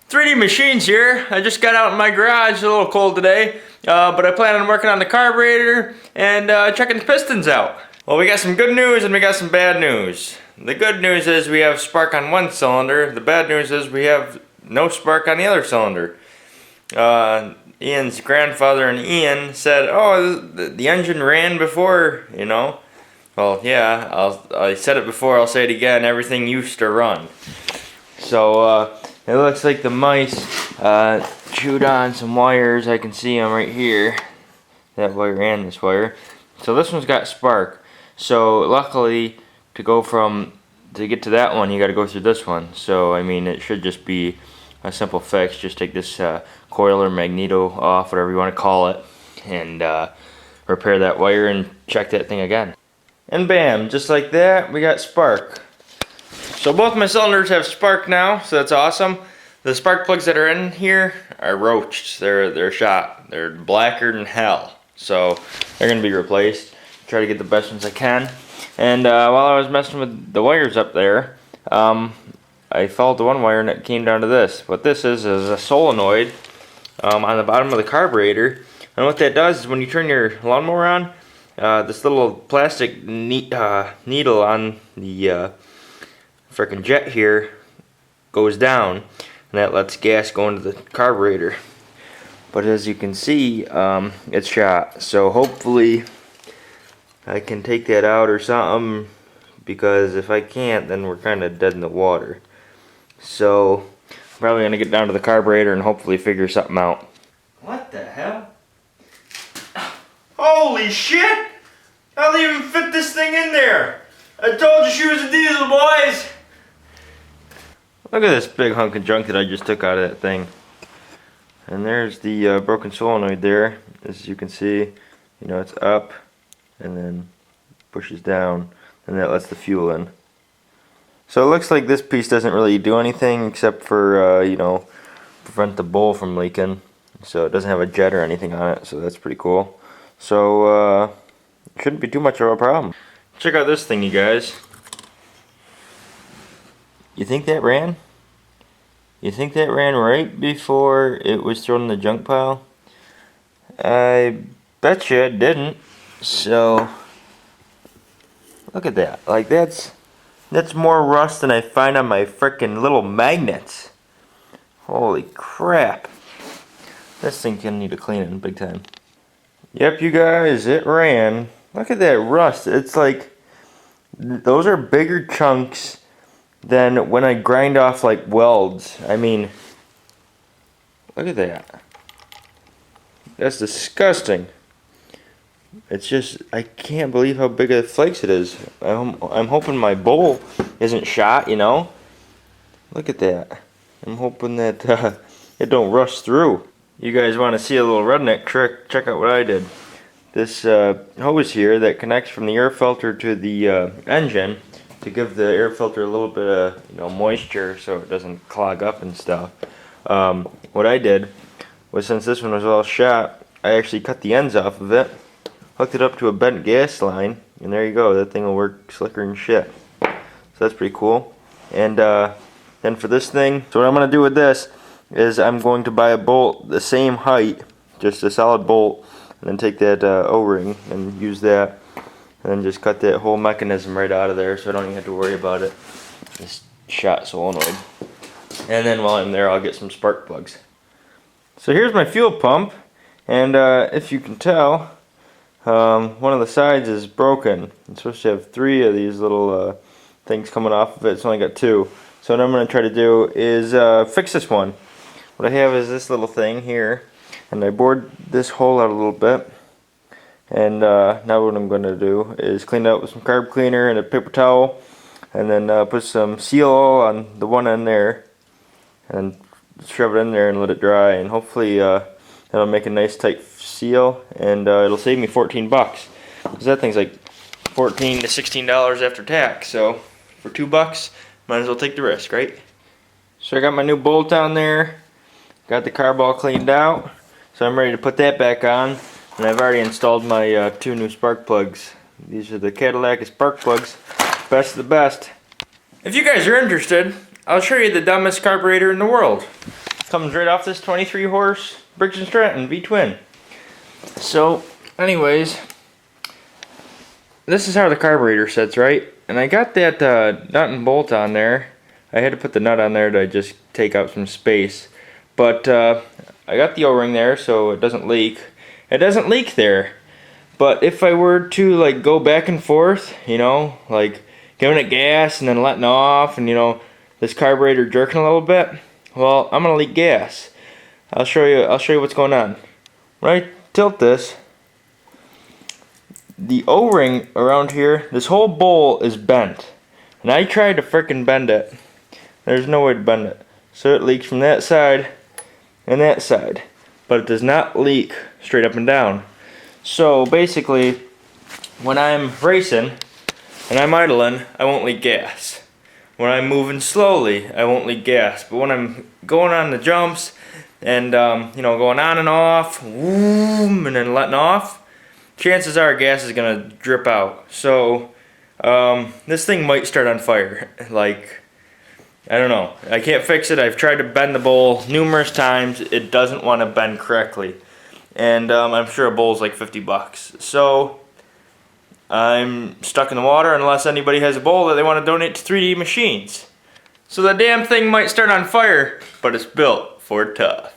3D Machines here. I just got out in my garage, it's a little cold today, but I plan on working on the carburetor and checking the pistons out. Well, we got some good news and we got some bad news. The good news is we have spark on one cylinder. The bad news is we have no spark on the other cylinder. Ian's grandfather and Ian said, oh, the engine ran before, you know. Well, yeah, I said it before, I'll say it again, everything used to run. So, it looks like the mice chewed on some wires. I can see them right here. That wire and this wire. So this one's got spark. So luckily, to get to that one, you got to go through this one. So I mean, it should just be a simple fix. Just take this coil or magneto off, whatever you want to call it, and repair that wire and check that thing again. And bam, just like that, we got spark. So both my cylinders have spark now, so that's awesome. The spark plugs that are in here are roached. They're shot. They're blacker than hell. So they're gonna be replaced. Try to get the best ones I can. And while I was messing with the wires up there, I followed the one wire and it came down to this. What this is a solenoid on the bottom of the carburetor. And what that does is when you turn your lawnmower on, this little plastic needle on the frickin' jet here goes down, and that lets gas go into the carburetor. But as you can see, it's shot. So hopefully I can take that out or something, because if I can't, then we're kind of dead in the water. So I'm probably gonna get down to the carburetor and hopefully figure something out. What the hell? Holy shit! How do they even fit this thing in there? I told you she was a diesel, boys! Look at this big hunk of junk that I just took out of that thing. And there's the broken solenoid there. As you can see, you know, it's up and then pushes down, and that lets the fuel in. So it looks like this piece doesn't really do anything except for, you know, prevent the bowl from leaking. So it doesn't have a jet or anything on it, so that's pretty cool. So, it shouldn't be too much of a problem. Check out this thing, you guys. You think that ran? You think that ran right before it was thrown in the junk pile? I bet you it didn't. So, look at that. Like, that's more rust than I find on my frickin' little magnets. Holy crap. This thing's gonna need a cleaning big time. Yep, you guys, it ran. Look at that rust. It's like, those are bigger chunks than when I grind off like welds. I mean, look at that. That's disgusting. It's just, I can't believe how big of flakes it is. I'm hoping my bowl isn't shot, you know. Look at that. I'm hoping that it don't rust through. You guys want to see a little redneck trick? Check out what I did. This hose here that connects from the air filter to the engine to give the air filter a little bit of, you know, moisture so it doesn't clog up and stuff. What I did was, since this one was all shot, I actually cut the ends off of it, hooked it up to a bent gas line, and there you go. That thing will work slicker than shit. So that's pretty cool. And then for this thing, so what I'm going to do with this is I'm going to buy a bolt the same height, just a solid bolt, and then take that O-ring and use that, and then just cut that whole mechanism right out of there so I don't even have to worry about it. This shot solenoid. And then while I'm there, I'll get some spark plugs. So here's my fuel pump, and if you can tell, one of the sides is broken. It's supposed to have 3 of these little things coming off of it. It's only got 2. So what I'm going to try to do is fix this one. What I have is this little thing here, and I bored this hole out a little bit. And now what I'm going to do is clean it out with some carb cleaner and a paper towel, and then put some seal on the one end there, and shove it in there and let it dry, and hopefully that'll make a nice tight seal, and it'll save me 14 bucks. Because that thing's like $14 to $16 after tax, so for 2 bucks, might as well take the risk, right? So I got my new bolt down there, got the carb all cleaned out, so I'm ready to put that back on. And I've already installed my 2 new spark plugs. These are the Cadillac spark plugs, best of the best. If you guys are interested, I'll show you the dumbest carburetor in the world. Comes right off this 23 horse Briggs & Stratton V-twin. So, anyways, this is how the carburetor sits, right? And I got that nut and bolt on there. I had to put the nut on there to just take out some space. But I got the O-ring there so it doesn't leak. It doesn't leak there. But if I were to like go back and forth, you know, like giving it gas and then letting off and, you know, this carburetor jerking a little bit, well, I'm gonna leak gas. I'll show you what's going on. When I tilt this, the O-ring around here, this whole bowl is bent. And I tried to frickin' bend it. There's no way to bend it. So it leaks from that side and that side. But it does not leak straight up and down. So basically, when I'm racing and I'm idling, I won't leak gas. When I'm moving slowly, I won't leak gas. But when I'm going on the jumps and you know, going on and off, whoom, and then letting off, chances are gas is gonna drip out. So this thing might start on fire. Like, I don't know. I can't fix it. I've tried to bend the bowl numerous times. It doesn't want to bend correctly. And I'm sure a bowl's like 50 bucks. So I'm stuck in the water unless anybody has a bowl that they want to donate to 3D Machines. So the damn thing might start on fire, but it's built for tough.